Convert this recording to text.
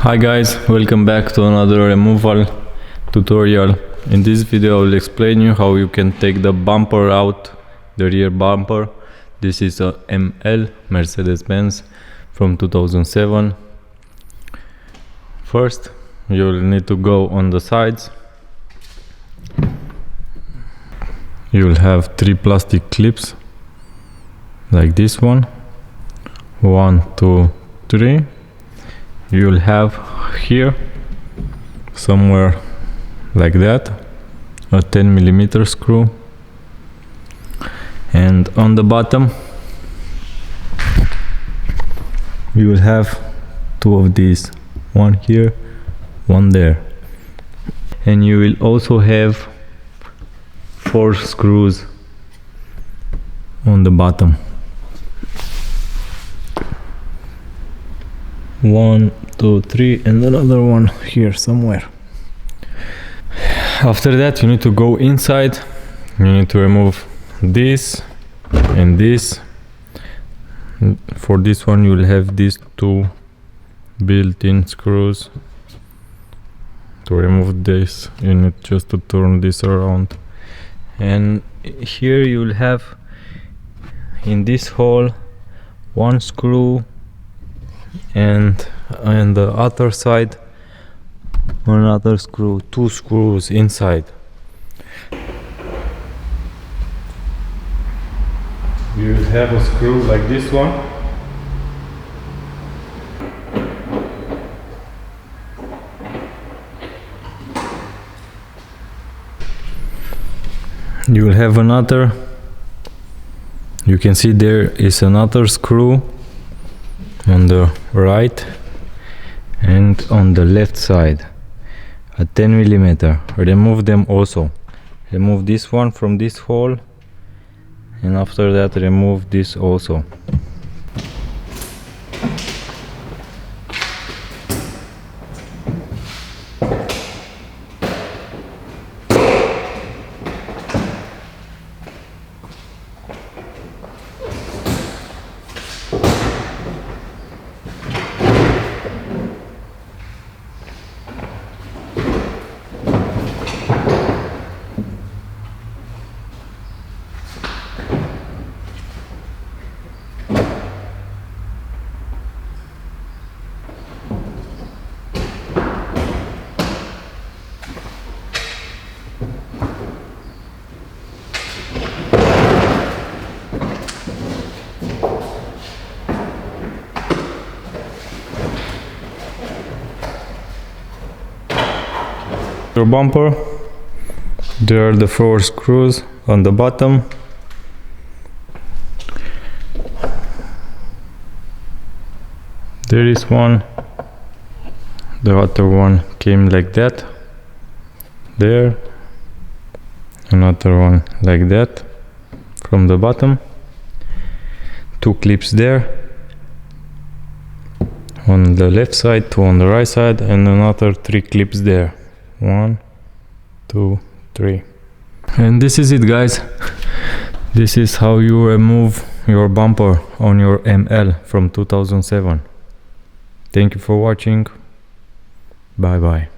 Hi guys, welcome back to another removal tutorial. In this video I will explain you how you can take the bumper out, the rear bumper. This is a ML Mercedes-Benz from 2007. First you will need to go on the sides. You will have 3 plastic clips like this one. 1, 2, 3. You will have here somewhere like that a 10mm screw, and on the bottom you will have 2 of these, one here, one there, and you will also have 4 screws on the bottom. 1, 2, 3, and another one here somewhere. After that you need to go inside. You need to remove this and this. For this one you will have these 2 built-in screws. To remove this you need just to turn this around, and here you will have in this hole 1 screw, and on the other side another screw, 2 screws inside. You will have a screw like this one. You will have another, you can see there is another screw on the right and on the left side, a 10mm. Remove them also. Remove this one from this hole, and after that remove this also. Your bumper, there are the 4 screws on the bottom. There is one, the other one came like that, there, another one like that from the bottom, 2 clips there on the left side, 2 on the right side, and another 3 clips there. 1, 2, 3. And this is it, guys. This is how you remove your bumper on your ML from 2007. Thank you for watching. Bye bye.